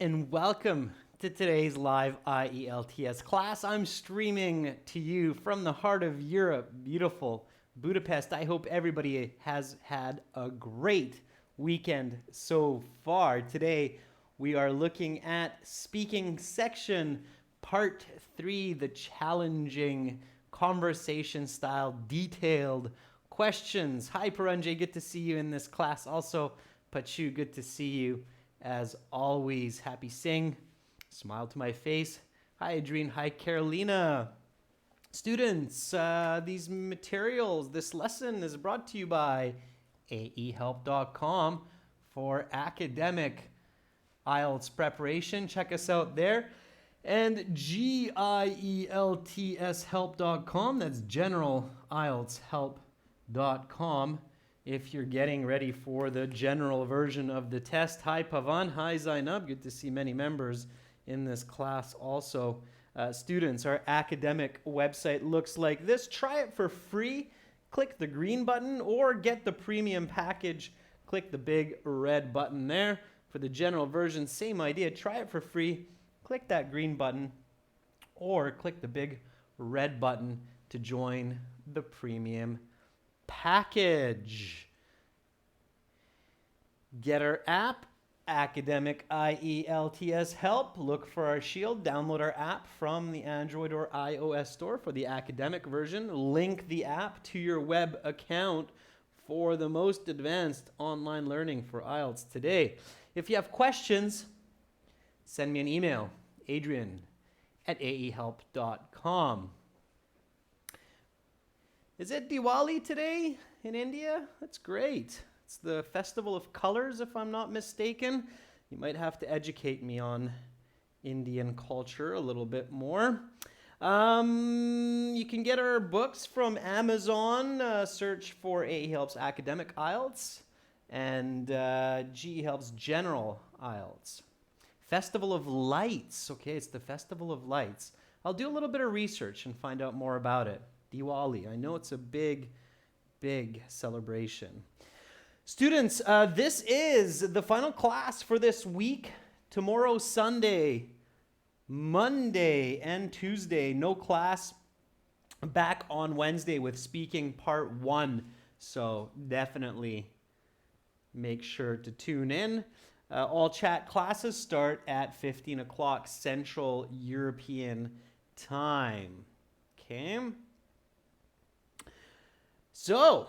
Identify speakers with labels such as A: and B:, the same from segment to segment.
A: And welcome to today's live IELTS class. I'm streaming to you from the heart of Europe, beautiful Budapest. I hope everybody has had a great weekend so far. Today, we are looking at speaking section part 3, the challenging conversation style detailed questions. Hi, Paranjay, good to see you in this class. Also, Pachu, good to see you. As always, happy Singh. Smile to my face. Hi, Adrienne. Hi, Carolina. Students, these materials, this lesson is brought to you by aehelp.com for academic IELTS preparation. Check us out there. And gieltshelp.com. That's general IELTS help.com. If you're getting ready for the general version of the test. Hi, Pavan. Hi, Zainab. Good to see many members in this class also. Students, our academic website looks like this. Try it for free. Click the green button or get the premium package. Click the big red button there. For the general version, same idea. Try it for free. Click that green button or click the big red button to join the premium package. Get our app, Academic IELTS Help. Look for our shield. Download our app from the Android or iOS store for the academic version. Link the app to your web account for the most advanced online learning for IELTS today. If you have questions, send me an email, adrian@aehelp.com. Is it Diwali today in India? That's great. It's the Festival of Colors, if I'm not mistaken. You might have to educate me on Indian culture a little bit more. You can get our books from Amazon. Search for AE Helps Academic IELTS and GE Helps General IELTS. Festival of Lights. Okay, it's the Festival of Lights. I'll do a little bit of research and find out more about it. Diwali. I know it's a big, big celebration. Students, this is the final class for this week. Tomorrow, Sunday, Monday, and Tuesday. No class. Back on Wednesday with speaking part 1. So definitely make sure to tune in. All chat classes start at 15 o'clock Central European Time. Okay. So,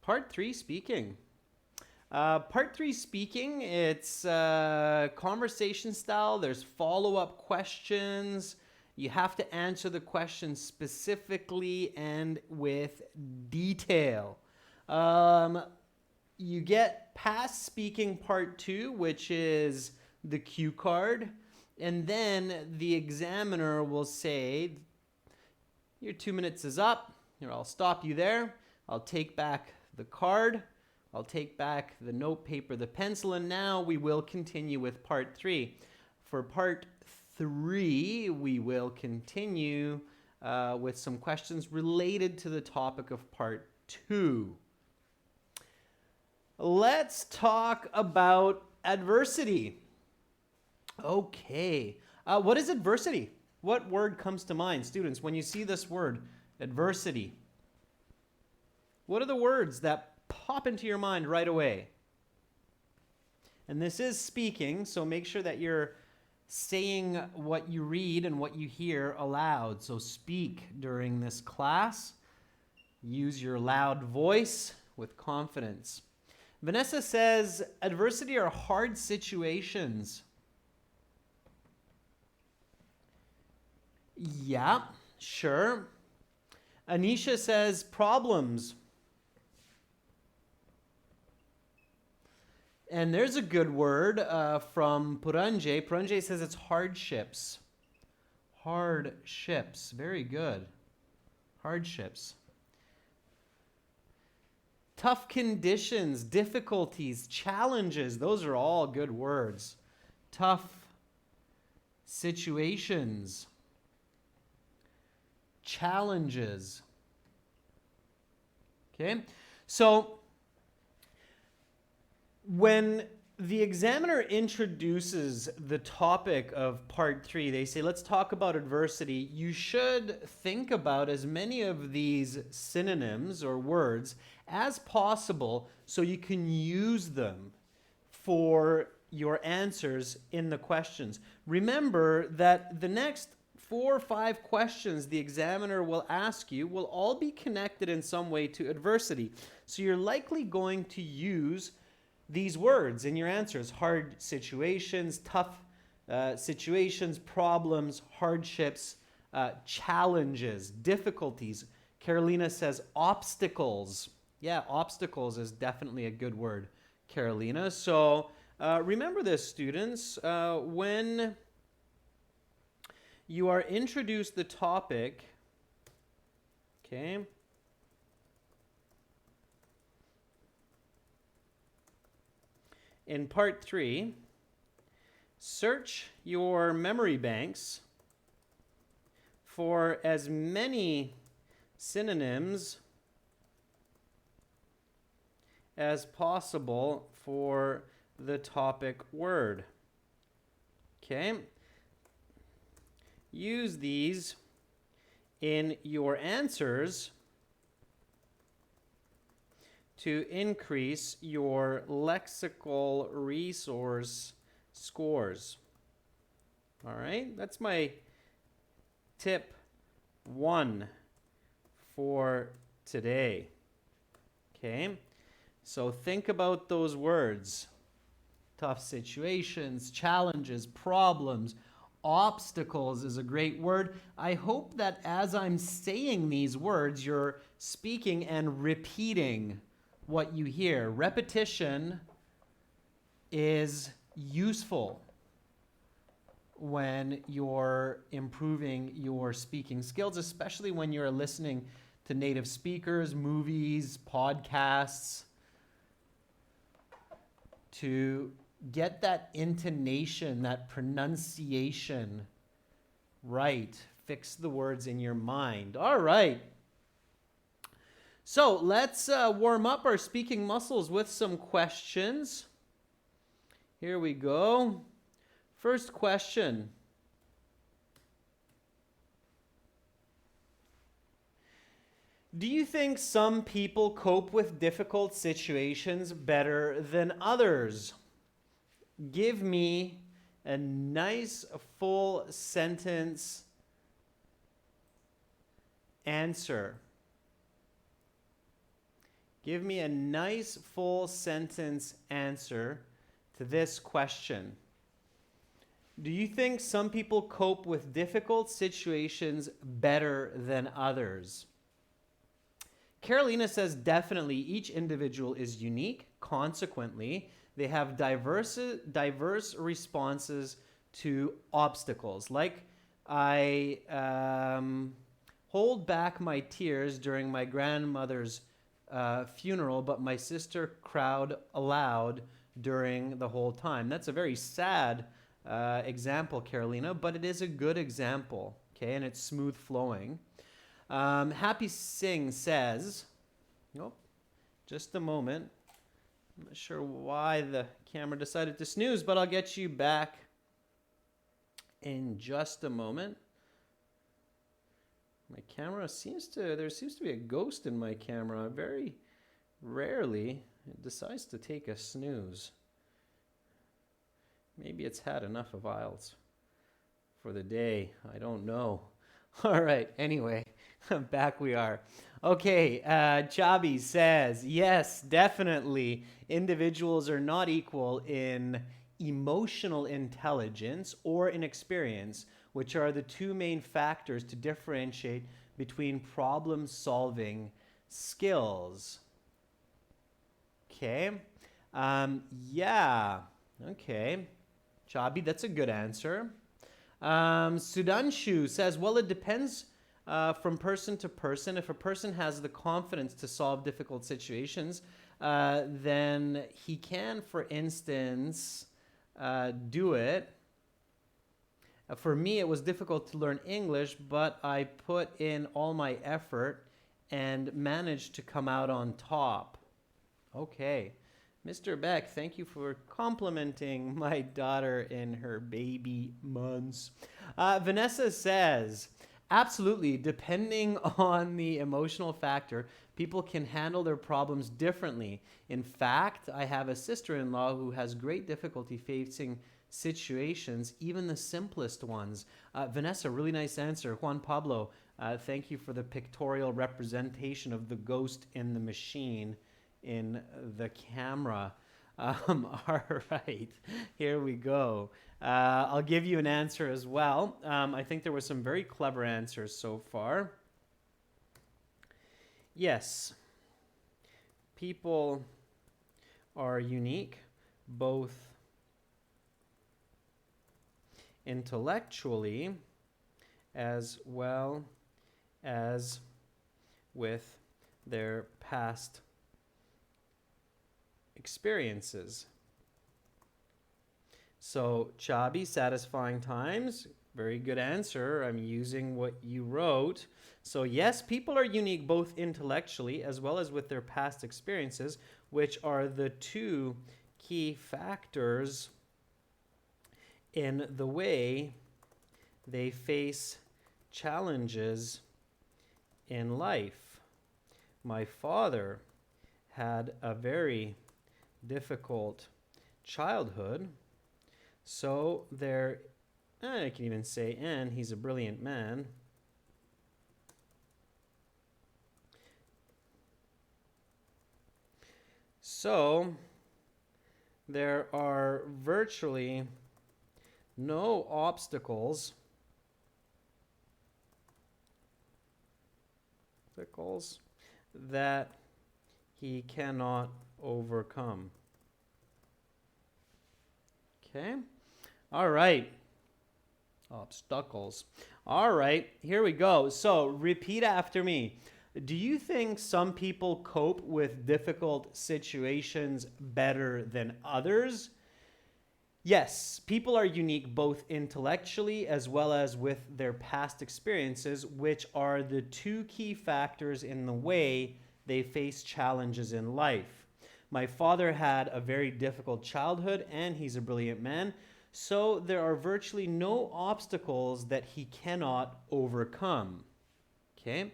A: part 3 speaking. Part 3 speaking, it's conversation style. There's follow-up questions. You have to answer the questions specifically and with detail. You get past speaking part 2, which is the cue card. And then the examiner will say, your 2 minutes is up. Here, I'll stop you there. I'll take back the card. I'll take back the note paper, the pencil, and now we will continue with part 3. For part 3, we will continue with some questions related to the topic of part 2. Let's talk about adversity. Okay. What is adversity? What word comes to mind, students, when you see this word? Adversity. What are the words that pop into your mind right away? And this is speaking, so make sure that you're saying what you read and what you hear aloud. So speak during this class. Use your loud voice with confidence. Vanessa says, adversity are hard situations. Yeah, sure. Anisha says problems. And there's a good word from Puranjay. Puranjay says it's hardships. Hardships. Very good. Hardships. Tough conditions, difficulties, challenges. Those are all good words. Tough situations. Challenges. Okay, so when The examiner introduces the topic of part 3. They say, let's talk about adversity. You should think about as many of these synonyms or words as possible so you can use them for your answers in the questions. Remember that the next 4 or 5 questions the examiner will ask you will all be connected in some way to adversity. So you're likely going to use these words in your answers: hard situations, tough situations, problems, hardships, challenges, difficulties. Carolina says obstacles. Yeah, obstacles is definitely a good word, Carolina. So remember this, students. When you are introduced the topic, okay, in part 3, search your memory banks for as many synonyms as possible for the topic word. Okay? Use these in your answers to increase your lexical resource scores. All right, that's my tip 1 for today. Okay, so think about those words: tough situations, challenges, problems. Obstacles is a great word. I hope that as I'm saying these words, you're speaking and repeating what you hear. Repetition is useful when you're improving your speaking skills, especially when you're listening to native speakers, movies, podcasts, to get that intonation, that pronunciation right. Fix the words in your mind. All right. So let's warm up our speaking muscles with some questions. Here we go. First question. Do you think some people cope with difficult situations better than others? Give me a nice full sentence answer. Give me a nice full sentence answer to this question. Do you think some people cope with difficult situations better than others? Carolina says definitely each individual is unique. Consequently, they have diverse responses to obstacles. Like, I hold back my tears during my grandmother's funeral, but my sister cried aloud during the whole time. That's a very sad example, Carolina, but it is a good example, okay, and it's smooth flowing. Happy Singh says, oh, just a moment. I'm not sure why the camera decided to snooze, but I'll get you back in just a moment. My camera there seems to be a ghost in my camera. Very rarely it decides to take a snooze. Maybe it's had enough of IELTS for the day. I don't know. All right, anyway, back we are. Okay, Chabi says, yes, definitely. Individuals are not equal in emotional intelligence or in experience, which are the two main factors to differentiate between problem-solving skills. Okay. Yeah. Okay. Chabi, that's a good answer. Sudanshu says, well, it depends from person to person. If a person has the confidence to solve difficult situations, then he can, for instance, do it. For me, it was difficult to learn English, but I put in all my effort and managed to come out on top. Okay, Mr. Beck, thank you for complimenting my daughter in her baby months. Vanessa says, absolutely, depending on the emotional factor, people can handle their problems differently. In fact, I have a sister-in-law who has great difficulty facing situations, even the simplest ones. Vanessa, really nice answer. Juan Pablo, thank you for the pictorial representation of the ghost in the machine in the camera. All right, here we go. I'll give you an answer as well. I think there were some very clever answers so far. Yes, people are unique, both intellectually as well as with their past experiences. So, Chabi, satisfying times, very good answer. I'm using what you wrote. So, yes, people are unique both intellectually as well as with their past experiences, which are the two key factors in the way they face challenges in life. My father had a very difficult childhood, so I can even say, and he's a brilliant man. So there are virtually no obstacles that he cannot overcome. Okay. All right. Obstacles. All right. Here we go. So repeat after me. Do you think some people cope with difficult situations better than others? Yes, people are unique both intellectually as well as with their past experiences, which are the two key factors in the way they face challenges in life. My father had a very difficult childhood and he's a brilliant man, so there are virtually no obstacles that he cannot overcome. Okay.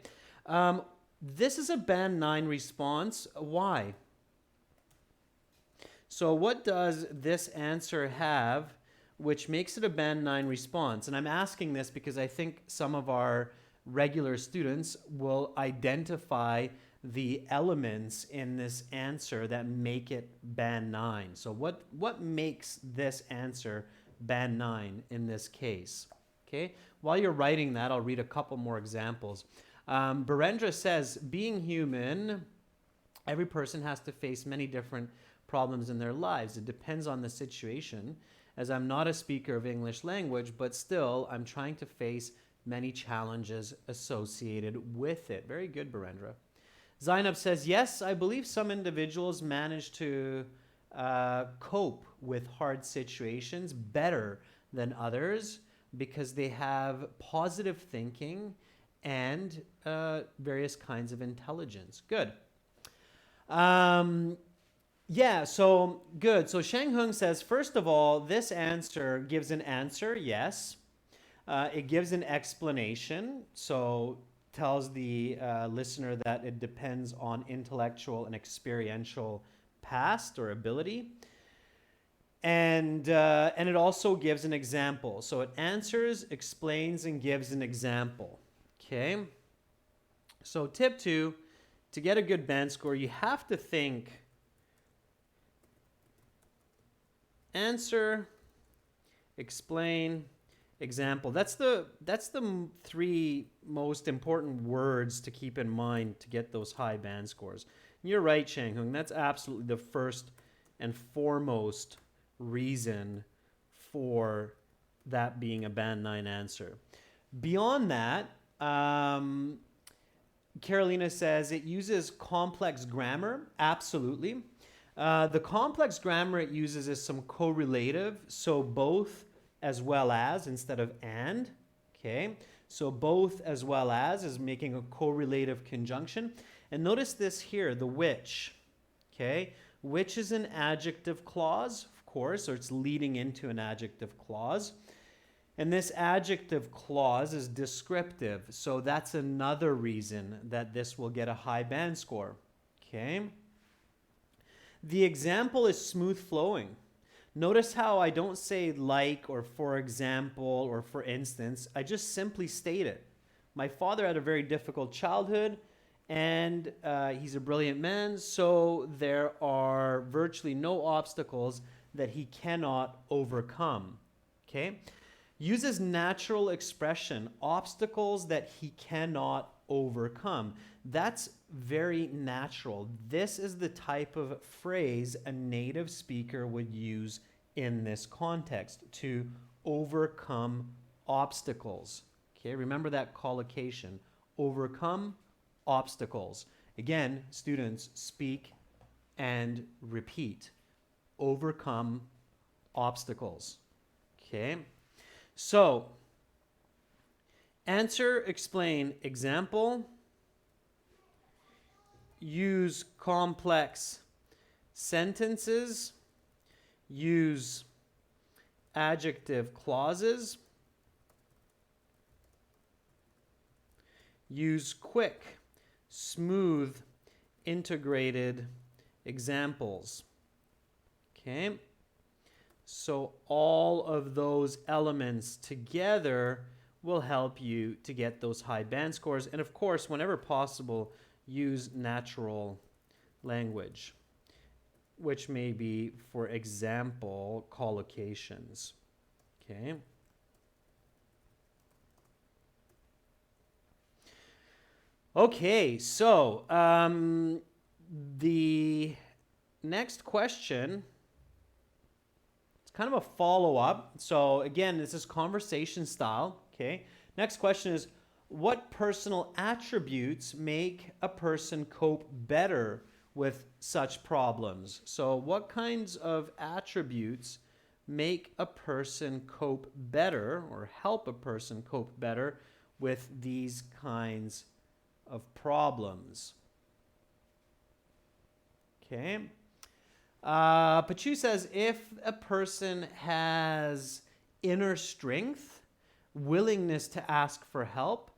A: This is a band 9 response. Why? So what does this answer have which makes it a band 9 response? And I'm asking this because I think some of our regular students will identify the elements in this answer that make it band 9. So what makes this answer band 9 in this case? Okay. While you're writing that, I'll read a couple more examples. Barendra says, being human, every person has to face many different problems in their lives. It depends on the situation. As I'm not a speaker of English language, but still I'm trying to face many challenges associated with it. Very good, Barendra. Zainab says, yes, I believe some individuals manage to cope with hard situations better than others because they have positive thinking and various kinds of intelligence. Good. Yeah, so good. So Shang Hung says, first of all, this answer gives an answer, yes. It gives an explanation, so tells the listener that it depends on intellectual and experiential past or ability. And it also gives an example. So it answers, explains, and gives an example. Okay. So tip 2, to get a good band score, you have to think answer, explain, example. That's the 3 most important words to keep in mind to get those high band scores. And you're right, Shang Hung. That's absolutely the first and foremost reason for that being a band 9 answer. Beyond that, Carolina says it uses complex grammar. Absolutely. The complex grammar it uses is some correlative, so both as well as instead of and. Okay, so both as well as is making a correlative conjunction. And notice this here, the which. Okay, which is an adjective clause, of course, or it's leading into an adjective clause. And this adjective clause is descriptive, so that's another reason that this will get a high band score. Okay. The example is smooth flowing. Notice how I don't say like or for example or for instance. I just simply state it. My father had a very difficult childhood and he's a brilliant man, so there are virtually no obstacles that he cannot overcome. Okay? Uses natural expression, obstacles that he cannot overcome. That's very natural. This is the type of phrase a native speaker would use in this context, to overcome obstacles. Okay, remember that collocation, overcome obstacles. Again, students, speak and repeat. Overcome obstacles. Okay, so answer, explain, example. Use complex sentences. Use adjective clauses. Use quick, smooth, integrated examples. Okay? So all of those elements together will help you to get those high band scores. And of course, whenever possible, use natural language, which may be, for example, collocations. Okay. Okay, so the next question, it's kind of a follow-up. So again, this is conversation style. Okay. Next question is, what personal attributes make a person cope better with such problems? So what kinds of attributes make a person cope better or help a person cope better with these kinds of problems? Okay. Pachu says, if a person has inner strength, willingness to ask for help,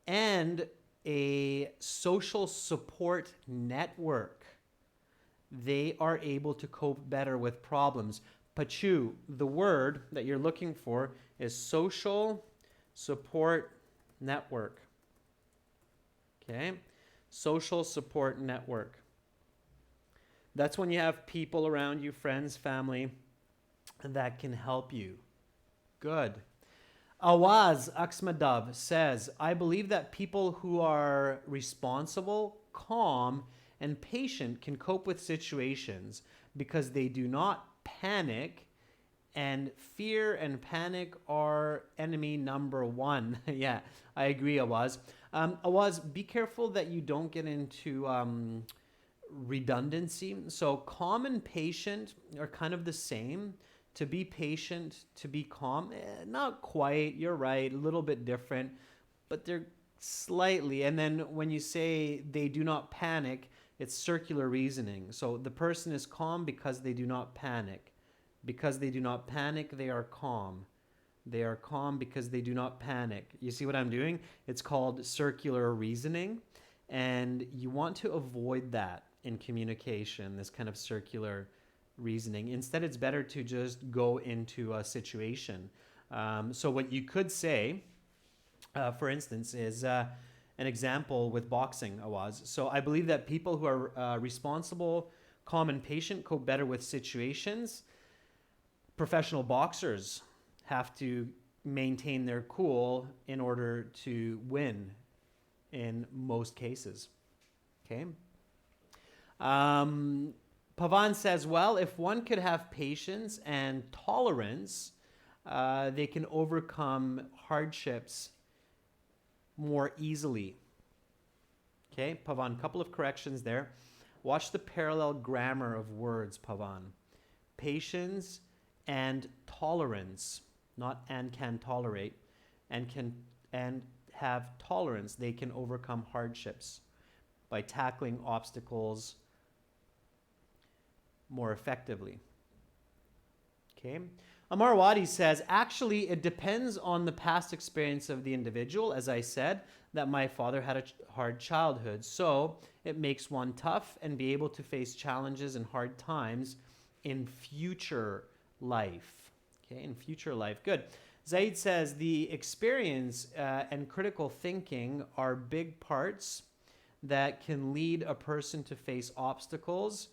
A: and a social support network, they are able to cope better with problems. Pachu, the word that you're looking for is social support network. Okay? Social support network. That's when you have people around you, friends, family, that can help you. Good. Awaz Aksmadav says, I believe that people who are responsible, calm, and patient can cope with situations because they do not panic, and fear and panic are enemy number one. Yeah, I agree, Awaz. Awaz, be careful that you don't get into redundancy. So calm and patient are kind of the same. To be patient, to be calm, not quite, you're right, a little bit different, but they're slightly. And then when you say they do not panic, it's circular reasoning. So the person is calm because they do not panic. Because they do not panic, they are calm. They are calm because they do not panic. You see what I'm doing? It's called circular reasoning. And you want to avoid that in communication, this kind of circular reasoning. Instead, it's better to just go into a situation. So what you could say, for instance, is an example with boxing, Awaz. So I believe that people who are responsible, calm, and patient cope better with situations. Professional boxers have to maintain their cool in order to win in most cases. Okay. Pavan says, well, if one could have patience and tolerance, they can overcome hardships more easily. Okay, Pavan, couple of corrections there. Watch the parallel grammar of words, Pavan. Patience and tolerance, not and can tolerate, and have tolerance. They can overcome hardships by tackling obstacles more effectively. Okay. Amarwadi says, actually, it depends on the past experience of the individual. As I said, that my father had a hard childhood. So it makes one tough and be able to face challenges and hard times in future life. Okay, in future life. Good. Zaid says, the experience and critical thinking are big parts that can lead a person to face obstacles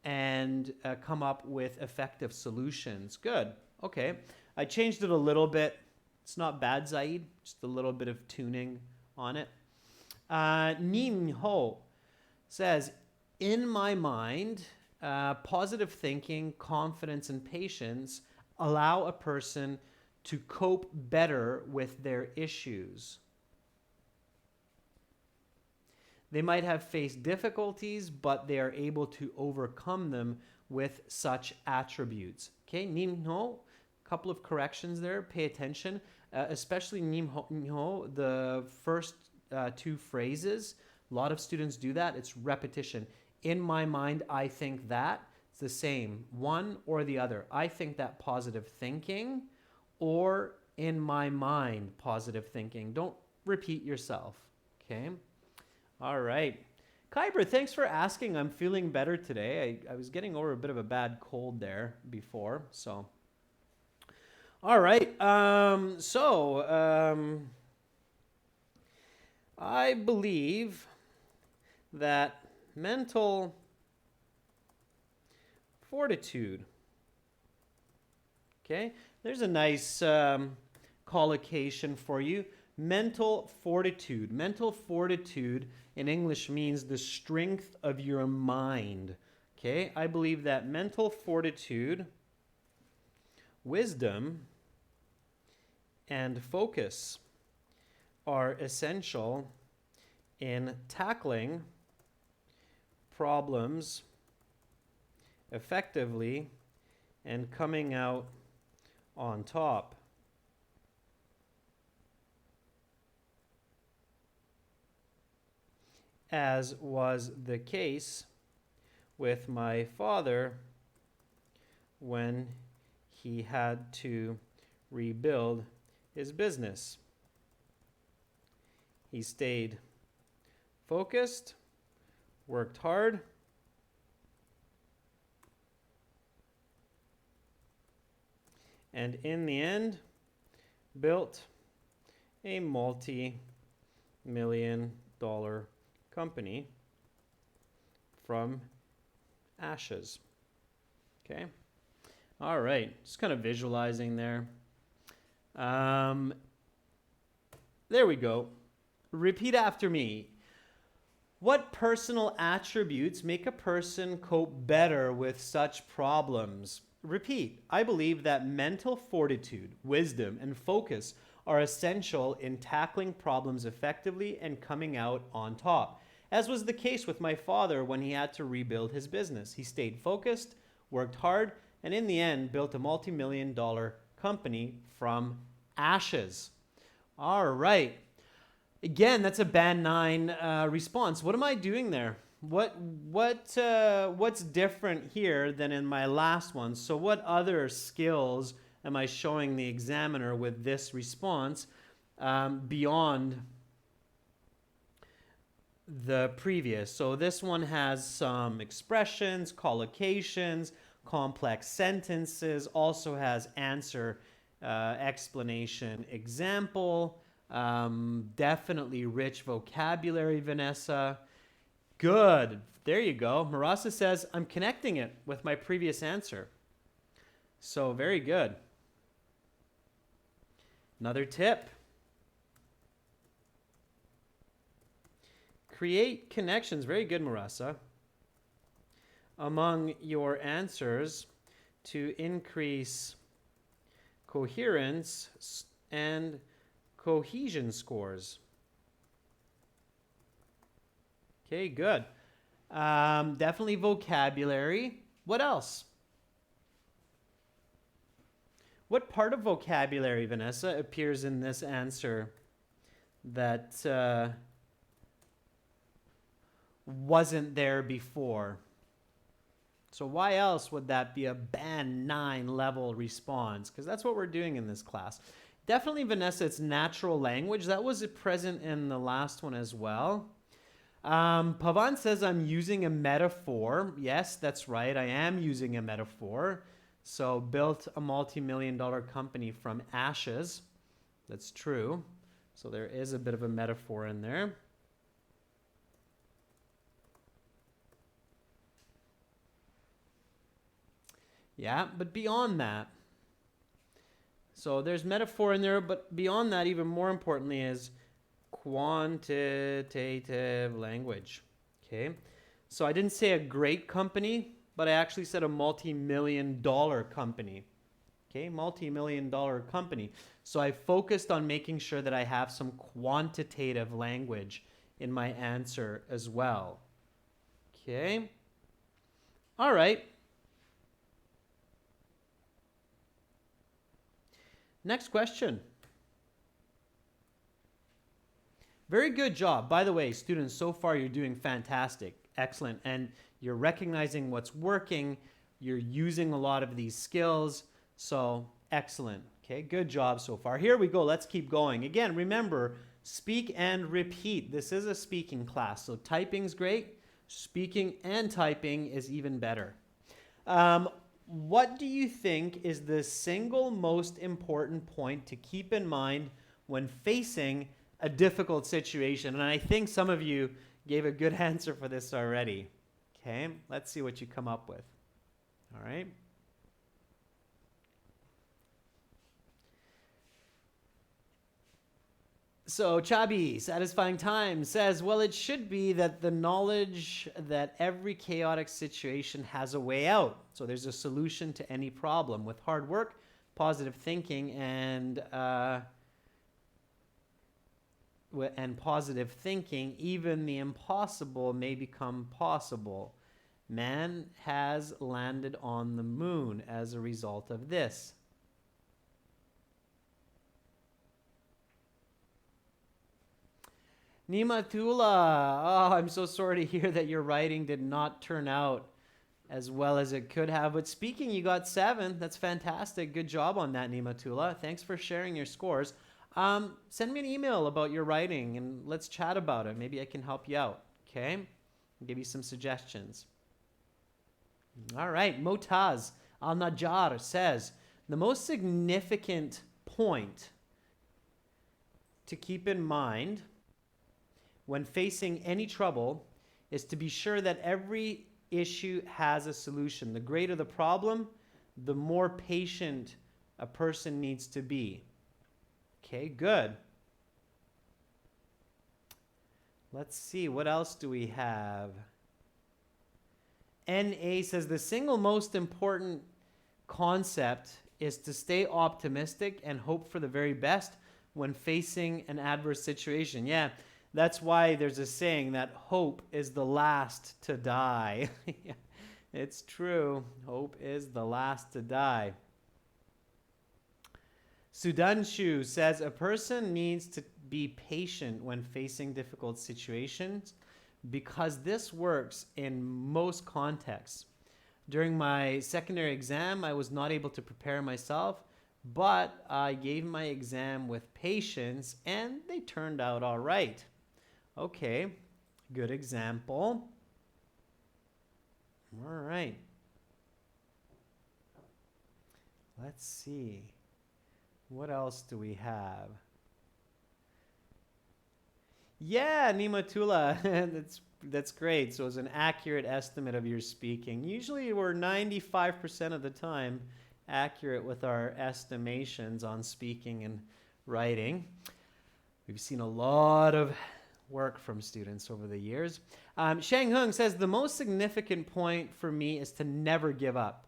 A: and come up with effective solutions. Good. Okay. I changed it a little bit. It's not bad, Zaid. Just a little bit of tuning on it. Nin Ho says, in my mind, positive thinking, confidence, and patience allow a person to cope better with their issues. They might have faced difficulties, but they are able to overcome them with such attributes. Okay, Nimho, a couple of corrections there. Pay attention, especially Nimho, the first two phrases. A lot of students do that. It's repetition. In my mind, I think that. It's the same, one or the other. I think that positive thinking, or in my mind, positive thinking. Don't repeat yourself. Okay. All right. Kyber, thanks for asking. I'm feeling better today. I was getting over a bit of a bad cold there before. So, all right. I believe that mental fortitude. Okay. There's a nice collocation for you. Mental fortitude. Mental fortitude in English means the strength of your mind. Okay, I believe that mental fortitude, wisdom, and focus are essential in tackling problems effectively and coming out on top. As was the case with my father when he had to rebuild his business. He stayed focused, worked hard, and in the end, built a multi-million-dollar company from ashes. Okay. All right. Just kind of visualizing there. There we go. Repeat after me. What personal attributes make a person cope better with such problems? Repeat. I believe that mental fortitude, wisdom, and focus are essential in tackling problems effectively and coming out on top. As was the case with my father when he had to rebuild his business. He stayed focused, worked hard, and in the end built a multi-million-dollar company from ashes. All right. Again, that's a band 9 response. What am I doing there? What's different here than in my last one? So what other skills am I showing the examiner with this response beyond the previous? So this one has some expressions, collocations, complex sentences, also has answer, explanation, example, definitely rich vocabulary, Vanessa. Good. There you go. Marasa says, I'm connecting it with my previous answer. So very good. Another tip. Create connections. Very good, Marasa. Among your answers to increase coherence and cohesion scores. Okay, good. Definitely vocabulary. What else? What part of vocabulary, Vanessa, appears in this answer that wasn't there before? So why else would that be a band 9 level response? Because that's what we're doing in this class. Definitely, Vanessa, it's natural language. That was present in the last one as well. Pavan says I'm using a metaphor. Yes, that's right. I am using a metaphor. So built a multi-million-dollar company from ashes. That's true. So there is a bit of a metaphor in there. Yeah, but beyond that, so there's metaphor in there, but beyond that, even more importantly, is quantitative language. Okay, so I didn't say a great company, but I actually said a multi-million-dollar company. Okay, multi-million-dollar company. So I focused on making sure that I have some quantitative language in my answer as well. Okay, all right. Next question. Very good job. By the way, students, so far you're doing fantastic. Excellent. And you're recognizing what's working. You're using a lot of these skills. So excellent. Okay, good job so far. Here we go. Let's keep going. Again, remember, speak and repeat. This is a speaking class. So typing's great. Speaking and typing is even better. What do you think is the single most important point to keep in mind when facing a difficult situation? And I think some of you gave a good answer for this already. Okay, let's see what you come up with. All right. So Chabi, Satisfying Time, says, well, it should be that the knowledge that every chaotic situation has a way out. So there's a solution to any problem. With hard work, positive thinking, and positive thinking, even the impossible may become possible. Man has landed on the moon as a result of this. Nimatula, oh, I'm so sorry to hear that your writing did not turn out as well as it could have. But speaking, you got 7. That's fantastic. Good job on that, Nimatula. Thanks for sharing your scores. Send me an email about your writing and let's chat about it. Maybe I can help you out, okay? I'll give you some suggestions. All right, Motaz Al-Najjar says, the most significant point to keep in mind when facing any trouble is to be sure that every issue has a solution. The greater the problem, the more patient a person needs to be. Okay, good. Let's see, what else do we have? NA says the single most important concept is to stay optimistic and hope for the very best when facing an adverse situation. Yeah. That's why there's a saying that hope is the last to die. It's true. Hope is the last to die. Sudanshu says a person needs to be patient when facing difficult situations because this works in most contexts. During my secondary exam, I was not able to prepare myself, but I gave my exam with patience and they turned out all right. Okay, good example. All right. Let's see. What else do we have? Yeah, Nimatula, that's great. So it's an accurate estimate of your speaking. Usually we're 95% of the time accurate with our estimations on speaking and writing. We've seen a lot of work from students over the years. Shang Hung says, the most significant point for me is to never give up.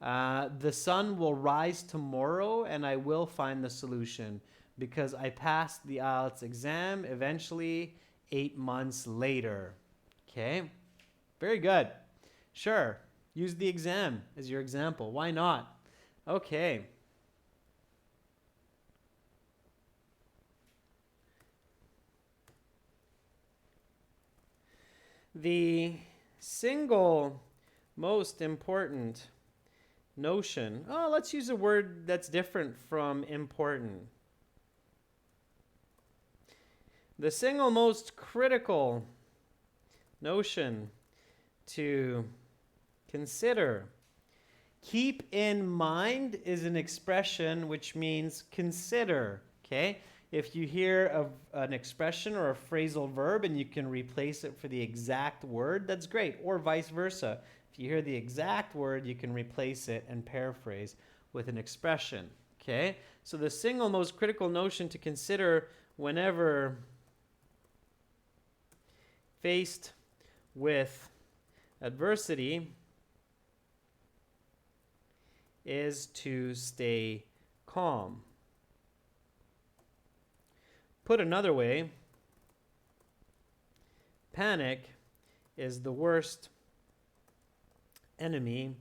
A: The sun will rise tomorrow and I will find the solution because I passed the IELTS exam eventually 8 months later. Okay, very good. Sure, use the exam as your example. Why not? Okay. The single most important notion. Oh, let's use a word that's different from important. The single most critical notion to consider. Keep in mind is an expression which means consider, okay? If you hear of an expression or a phrasal verb and you can replace it for the exact word, that's great, or vice versa. If you hear the exact word, you can replace it and paraphrase with an expression, okay? So the single most critical notion to consider whenever faced with adversity is to stay calm. Put another way, panic is the worst enemy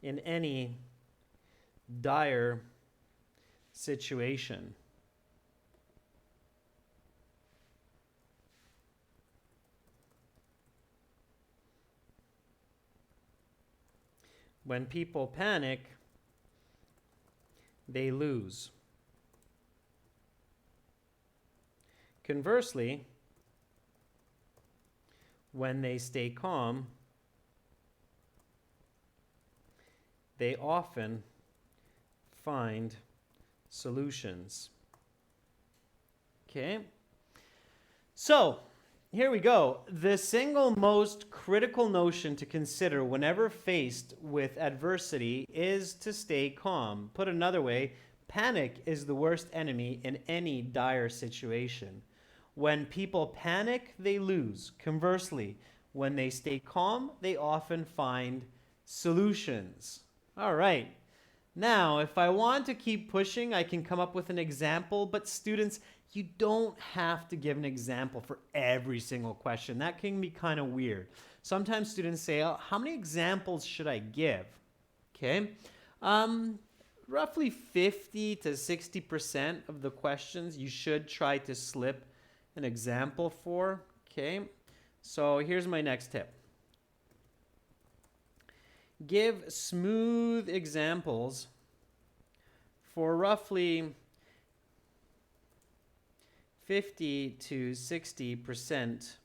A: in any dire situation. When people panic, they lose. Conversely, when they stay calm, they often find solutions. Okay? So, here we go. The single most critical notion to consider whenever faced with adversity is to stay calm. Put another way, panic is the worst enemy in any dire situation. When people panic, they lose. Conversely, when they stay calm, they often find solutions. All right. Now, if I want to keep pushing, I can come up with an example, but students, you don't have to give an example for every single question. That can be kind of weird. Sometimes students say, oh, how many examples should I give? Okay. Roughly 50 to 60% of the questions you should try to slip an example for. Okay. So here's my next tip. Give smooth examples for roughly 50 to 60%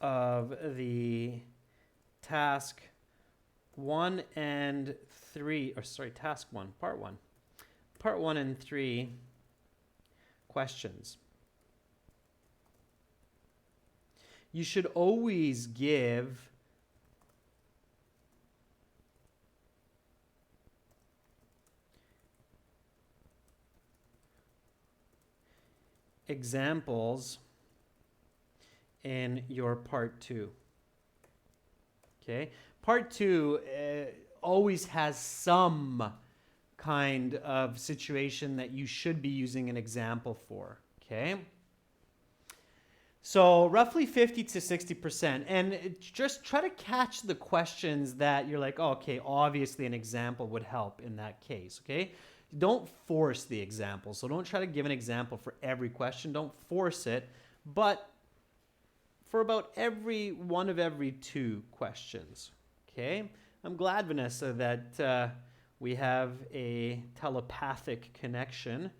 A: of the task 1 and 3, or sorry, task 1, part 1 and 3 questions. You should always give examples in your part 2. Okay? Part 2 always has some kind of situation that you should be using an example for. Okay? So roughly 50 to 60%. And just try to catch the questions that you're like, oh, okay, obviously an example would help in that case. Okay? Don't force the example. So don't try to give an example for every question. Don't force it. But for about one of every 2 questions. Okay? I'm glad, Vanessa, that we have a telepathic connection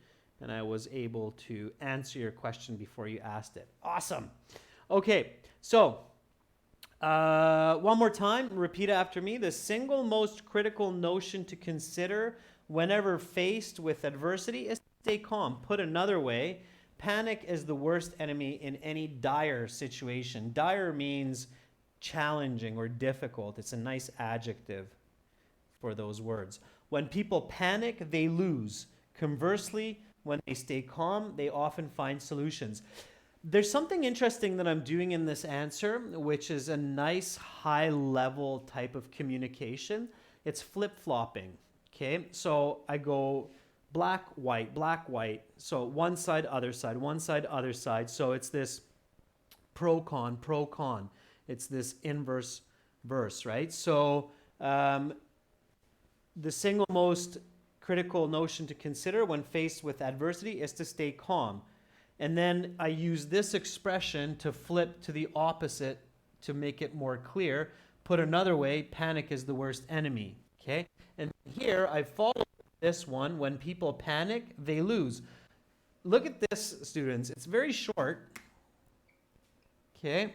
A: and I was able to answer your question before you asked it. Awesome. Okay, so one more time, repeat after me. The single most critical notion to consider whenever faced with adversity is to stay calm. Put another way, panic is the worst enemy in any dire situation. Dire means challenging or difficult. It's a nice adjective for those words. When people panic, they lose. Conversely, when they stay calm, they often find solutions. There's something interesting that I'm doing in this answer, which is a nice high-level type of communication. It's flip-flopping, okay? So I go black, white. So one side, other side, one side, other side. So it's this pro-con. It's this inverse verse, right? So the single most critical notion to consider when faced with adversity is to stay calm. And then I use this expression to flip to the opposite to make it more clear, put another way, panic is the worst enemy. Okay? And here I follow this one. When people panic, they lose. Look at this, students. It's very short. Okay?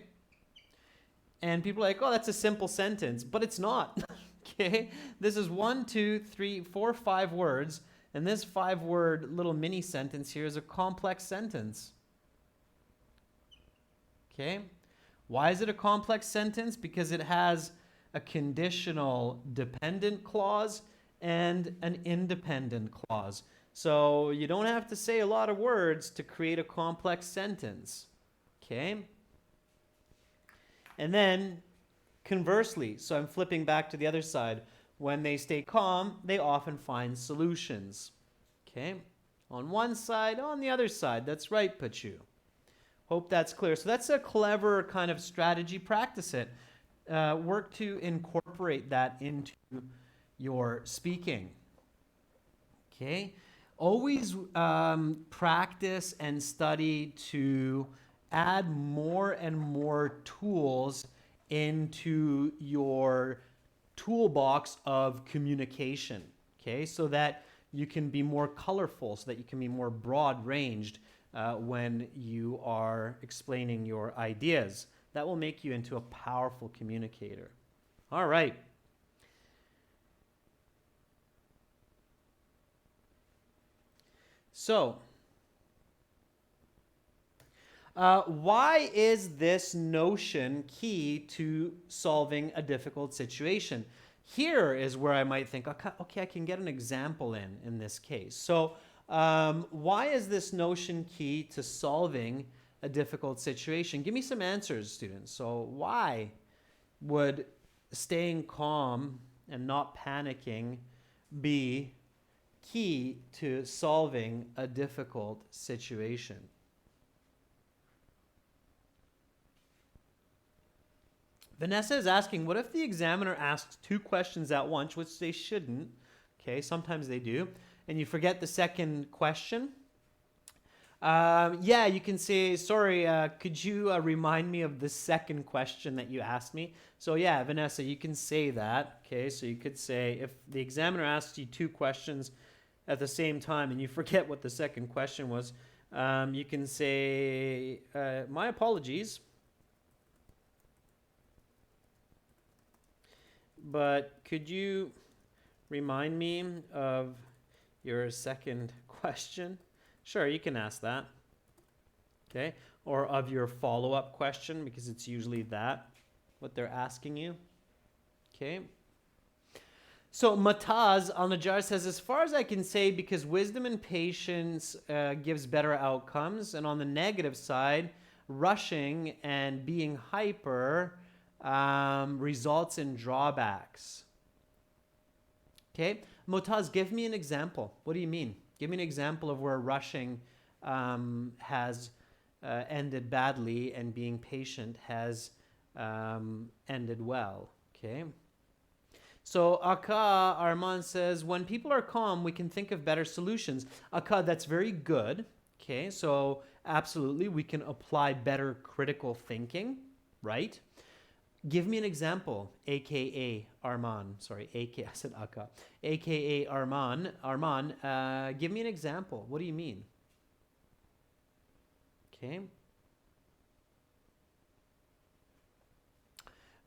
A: And people are like, oh, that's a simple sentence. But it's not. Okay? This is 1, 2, 3, 4, 5 words. And this 5-word little mini sentence here is a complex sentence. Okay? Why is it a complex sentence? Because it has a conditional dependent clause and an independent clause. So you don't have to say a lot of words to create a complex sentence. Okay? And then conversely, so I'm flipping back to the other side. When they stay calm, they often find solutions. Okay? On one side, on the other side. That's right, Pachu. Hope that's clear. So that's a clever kind of strategy. Practice it. Work to incorporate that into your speaking. Okay? Always practice and study to add more and more tools into your toolbox of communication. Okay? So that you can be more colorful, so that you can be more broad-ranged when you are explaining your ideas. That will make you into a powerful communicator. All right. So, why is this notion key to solving a difficult situation? Here is where I might think, okay, I can get an example in this case. So, why is this notion key to solving a difficult situation? Give me some answers, students. So why would staying calm and not panicking be key to solving a difficult situation? Vanessa is asking, what if the examiner asks 2 questions at once, which they shouldn't? Okay, sometimes they do. And you forget the second question. Yeah, you can say, sorry, could you remind me of the second question that you asked me? So yeah, Vanessa, you can say that. Okay, so you could say, if the examiner asks you 2 questions at the same time and you forget what the second question was, you can say, my apologies, but could you remind me of your second question? Sure, you can ask that. Okay? Or of your follow-up question, because it's usually that, what they're asking you. Okay? So Mataz on the jar says, as far as I can say, because wisdom and patience gives better outcomes, and on the negative side, rushing and being hyper results in drawbacks. Okay? Motaz, give me an example. What do you mean? Give me an example of where rushing has ended badly and being patient has ended well. Okay? So Aka Arman says, when people are calm, we can think of better solutions. Aka, that's very good. Okay, so absolutely, we can apply better critical thinking, right? Give me an example, aka Arman. Sorry, aka I said Aka. Aka Arman. Arman, give me an example. What do you mean? Okay.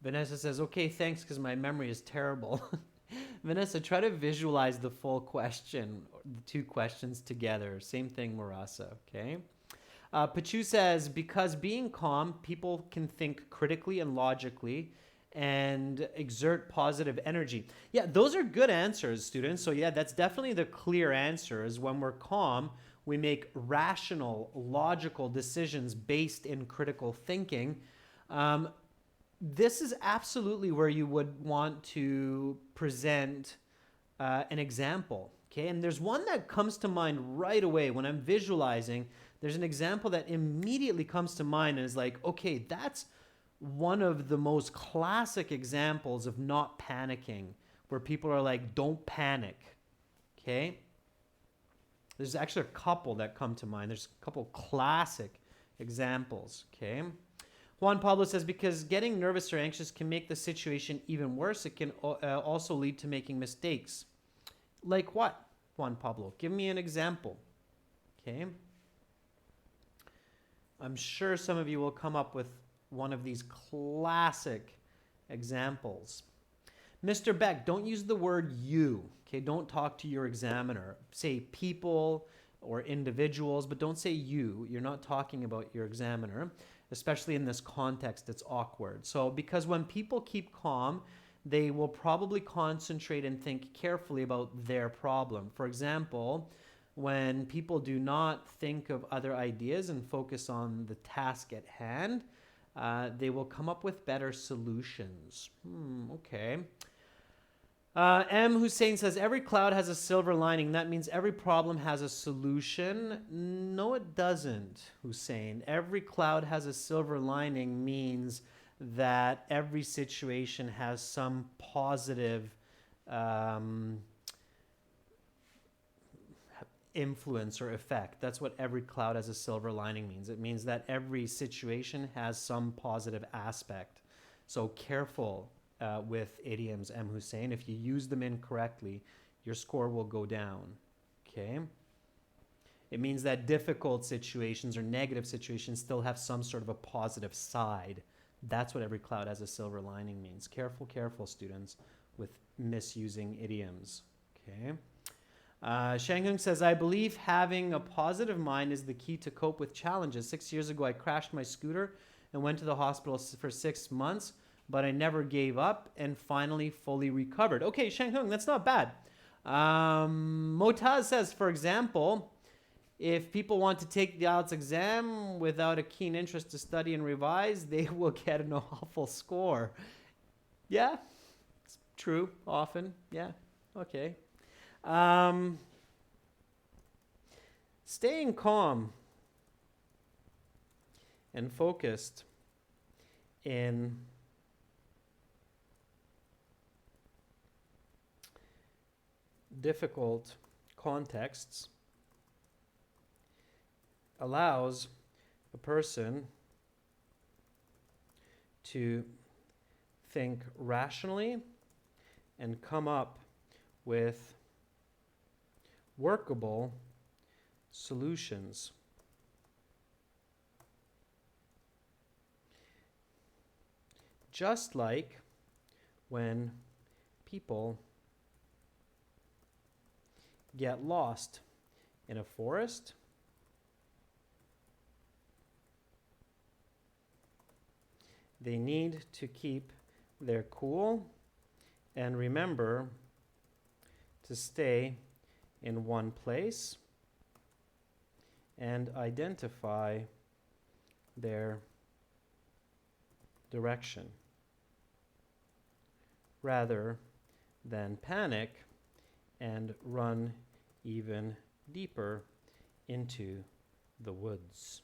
A: Vanessa says, okay, thanks, because my memory is terrible. Vanessa, try to visualize the full question, the 2 questions together. Same thing, Marasa, okay? Pachu says, because being calm, people can think critically and logically and exert positive energy. Yeah, those are good answers, students. So yeah, that's definitely the clear answer, is when we're calm, we make rational, logical decisions based in critical thinking. This is absolutely where you would want to present an example, okay? And there's one that comes to mind right away when I'm visualizing. There's an example that immediately comes to mind and is like, okay, that's one of the most classic examples of not panicking, where people are like, don't panic, okay? There's actually a couple that come to mind. There's a couple classic examples, okay? Juan Pablo says, because getting nervous or anxious can make the situation even worse. It can also lead to making mistakes. Like what, Juan Pablo? Give me an example. Okay. I'm sure some of you will come up with one of these classic examples. Mr. Beck, don't use the word you. Okay, don't talk to your examiner. Say people or individuals, but don't say you. You're not talking about your examiner. Especially in this context, it's awkward. So because when people keep calm, they will probably concentrate and think carefully about their problem. For example, when people do not think of other ideas and focus on the task at hand, they will come up with better solutions. Okay. M. Hussein says, every cloud has a silver lining. That means every problem has a solution. No, it doesn't, Hussein. Every cloud has a silver lining means that every situation has some positive influence or effect. That's what every cloud has a silver lining means. It means that every situation has some positive aspect. So careful with idioms, M. Hussein. If you use them incorrectly, your score will go down. Okay? It means that difficult situations or negative situations still have some sort of a positive side. That's what every cloud has a silver lining means. Careful, careful, students, with misusing idioms. Okay? Shanghung says, I believe having a positive mind is the key to cope with challenges. 6 years ago, I crashed my scooter and went to the hospital for 6 months, but I never gave up and finally fully recovered. Okay, Shanghung, that's not bad. Motaz says, for example, if people want to take the IELTS exam without a keen interest to study and revise, they will get an awful score. Yeah, it's true, often. Yeah, okay. Staying calm and focused in difficult contexts allows a person to think rationally and come up with workable solutions. Just like when people get lost in a forest, they need to keep their cool and remember to stay in one place and identify their direction rather than panic and run even deeper into the woods.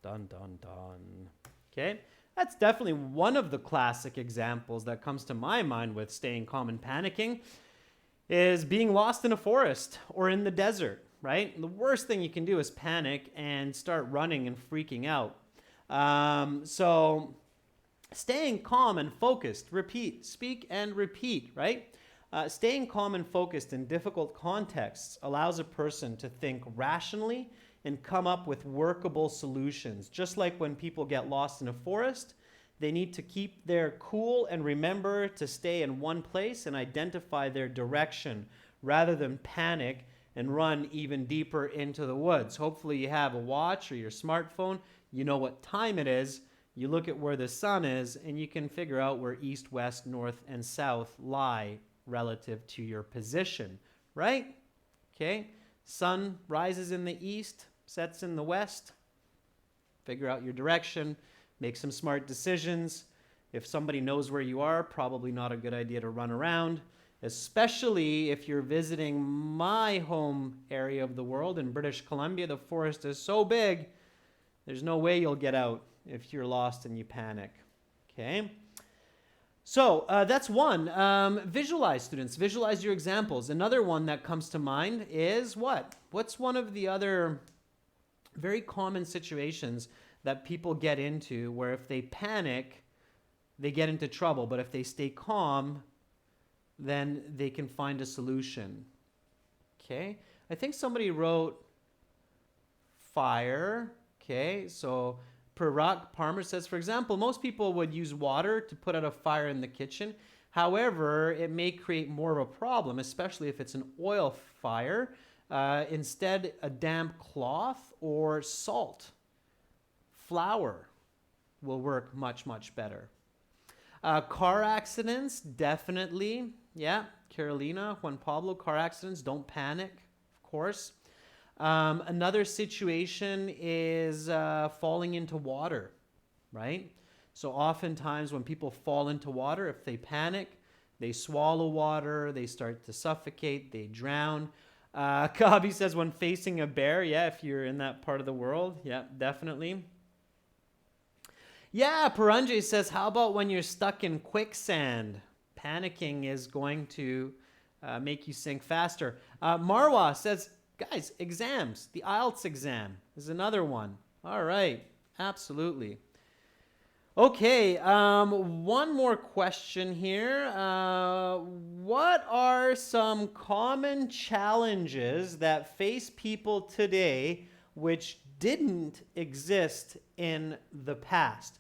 A: Dun, dun, dun. Okay? That's definitely one of the classic examples that comes to my mind with staying calm and panicking is being lost in a forest or in the desert, right? The worst thing you can do is panic and start running and freaking out. So staying calm and focused, repeat, speak and repeat, right? Staying calm and focused in difficult contexts allows a person to think rationally and come up with workable solutions. Just like when people get lost in a forest, they need to keep their cool and remember to stay in one place and identify their direction rather than panic and run even deeper into the woods. Hopefully you have a watch or your smartphone. You know what time it is. You look at where the sun is and you can figure out where east, west, north, and south lie relative to your position, right? Okay, sun rises in the east, sets in the west. Figure out your direction, make some smart decisions. If somebody knows where you are, probably not a good idea to run around, especially if you're visiting my home area of the world in British Columbia. The forest is so big, there's no way you'll get out if you're lost and you panic, okay? So that's one. Visualize, students. Visualize your examples. Another one that comes to mind is what? What's one of the other very common situations that people get into where if they panic, they get into trouble. But if they stay calm, then they can find a solution. Okay? I think somebody wrote fire. Okay, so Perak Palmer says, for example, most people would use water to put out a fire in the kitchen. However, it may create more of a problem, especially if it's an oil fire. Instead, a damp cloth or salt, flour will work much, much better. Car accidents, definitely. Yeah, Carolina, Juan Pablo, car accidents, don't panic, of course. Another situation is falling into water, right? So oftentimes when people fall into water, if they panic, they swallow water, they start to suffocate, they drown. Kabi says when facing a bear, yeah, if you're in that part of the world, yeah, definitely. Yeah, Paranjay says, how about when you're stuck in quicksand? Panicking is going to make you sink faster. Marwa says, guys, exams. The IELTS exam is another one. All right, absolutely. Okay, one more question here. What are some common challenges that face people today which didn't exist in the past?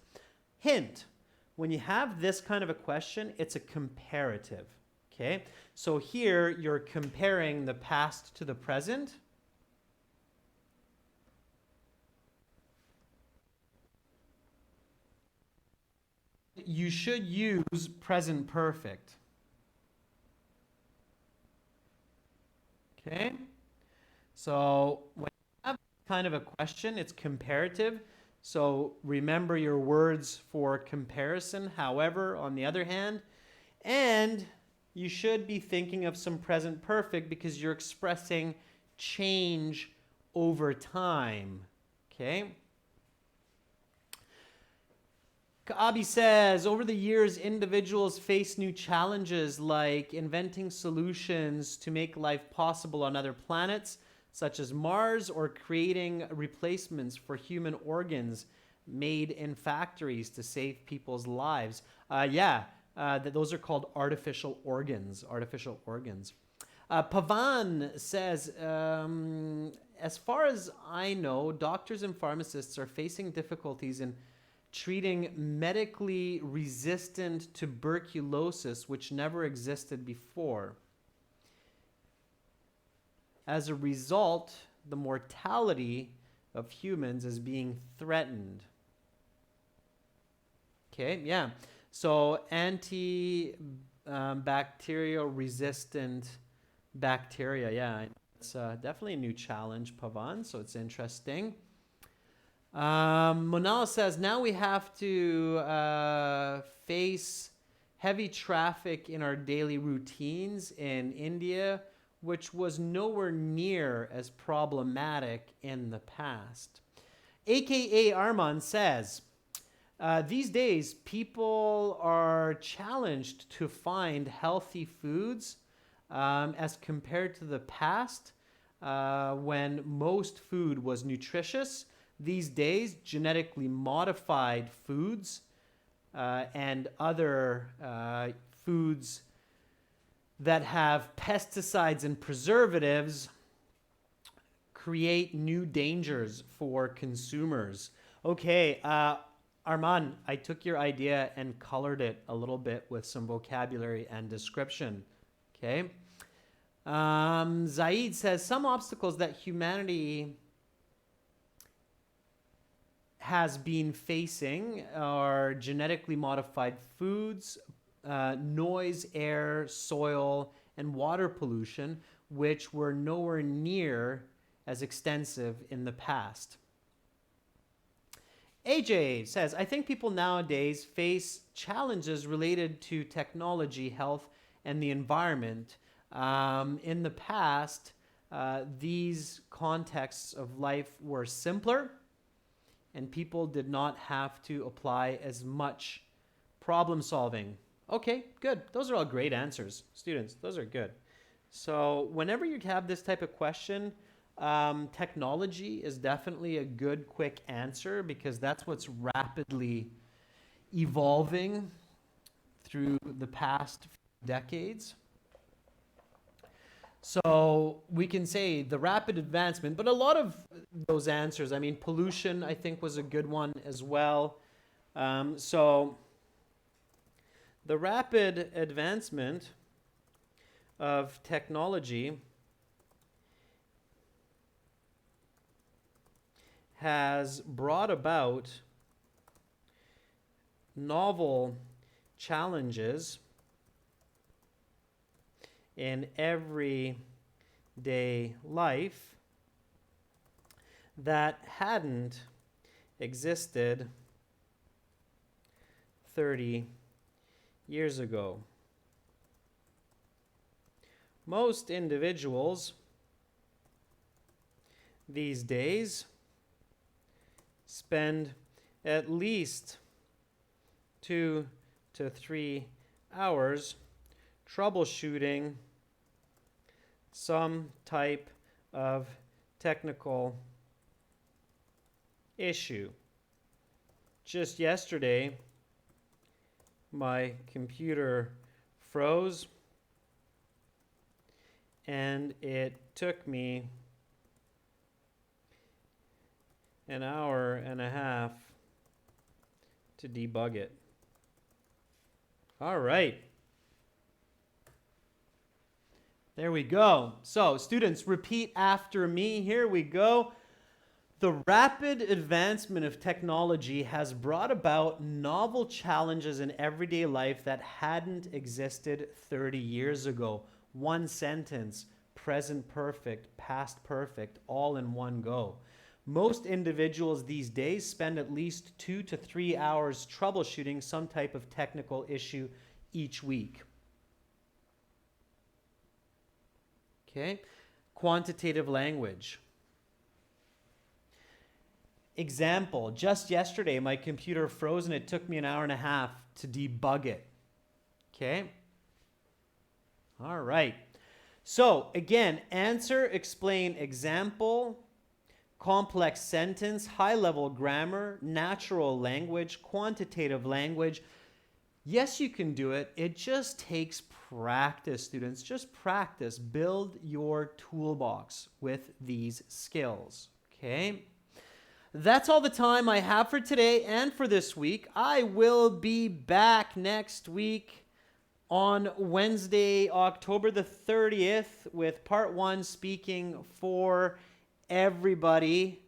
A: Hint, when you have this kind of a question, it's a comparative, okay? So here you're comparing the past to the present. You should use present perfect. Okay? So when you have kind of a question, it's comparative. So remember your words for comparison. However, on the other hand, and you should be thinking of some present perfect because you're expressing change over time. Okay? Kaabi says, over the years, individuals face new challenges like inventing solutions to make life possible on other planets, such as Mars, or creating replacements for human organs made in factories to save people's lives. Those are called artificial organs. Pavan says, as far as I know, doctors and pharmacists are facing difficulties in treating medically resistant tuberculosis, which never existed before. As a result, the mortality of humans is being threatened. Okay, yeah. So antibacterial resistant bacteria, yeah. It's definitely a new challenge, Pavan, so it's interesting. Monal says, now we have to face heavy traffic in our daily routines in India, which was nowhere near as problematic in the past. AKA Arman says, these days people are challenged to find healthy foods as compared to the past when most food was nutritious. These days, genetically modified foods and other foods that have pesticides and preservatives create new dangers for consumers. Okay, Arman, I took your idea and colored it a little bit with some vocabulary and description. Okay. Zaid says, some obstacles that humanity has been facing are genetically modified foods, noise, air, soil, and water pollution, which were nowhere near as extensive in the past. AJ says, I think people nowadays face challenges related to technology, health, and the environment. In the past, these contexts of life were simpler, and people did not have to apply as much problem solving. Okay, good. Those are all great answers, students. Those are good. So whenever you have this type of question, Technology is definitely a good, quick answer because that's what's rapidly evolving through the past decades. So we can say the rapid advancement, but a lot of those answers, I mean, pollution, I think, was a good one as well. So the rapid advancement of technology has brought about novel challenges in everyday life that hadn't existed 30 years ago. Most individuals these days spend at least 2 to 3 hours troubleshooting some type of technical issue. Just yesterday, my computer froze, and it took me an hour and a half to debug it. All right. There we go. So, students, repeat after me. Here we go. The rapid advancement of technology has brought about novel challenges in everyday life that hadn't existed 30 years ago. One sentence, present perfect, past perfect, all in one go. Most individuals these days spend at least 2 to 3 hours troubleshooting some type of technical issue each week. Okay, quantitative language. Example, just yesterday my computer froze and it took me an hour and a half to debug it. Okay? All right. So, again, answer, explain, example, complex sentence, high-level grammar, natural language, quantitative language. Yes, you can do it. It just takes practice, students. Just practice. Build your toolbox with these skills. Okay? That's all the time I have for today and for this week. I will be back next week on Wednesday, October the 30th, with part 1 speaking for everybody,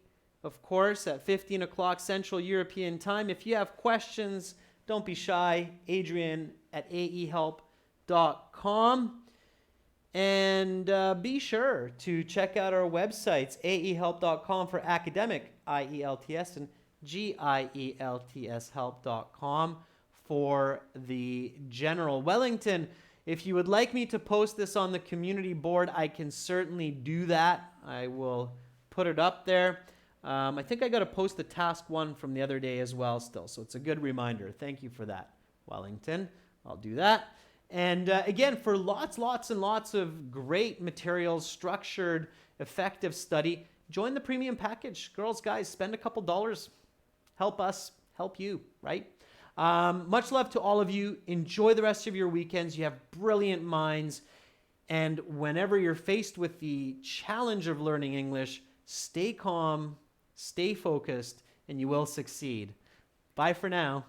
A: of course, at 15 o'clock Central European Time. If you have questions, don't be shy. Adrian at aehelp.com. And be sure to check out our websites, aehelp.com for academic, IELTS, and GIELTS help.com for the general. Wellington, if you would like me to post this on the community board, I can certainly do that. I will put it up there. I think I got to post the task 1 from the other day as well still, so it's a good reminder. Thank you for that, Wellington. I'll do that. And again, for lots and lots of great materials, structured, effective study, join the premium package. Girls, guys, spend a couple dollars. Help us, help you, right? Much love to all of you. Enjoy the rest of your weekends. You have brilliant minds. And whenever you're faced with the challenge of learning English, stay calm, stay focused, and you will succeed. Bye for now.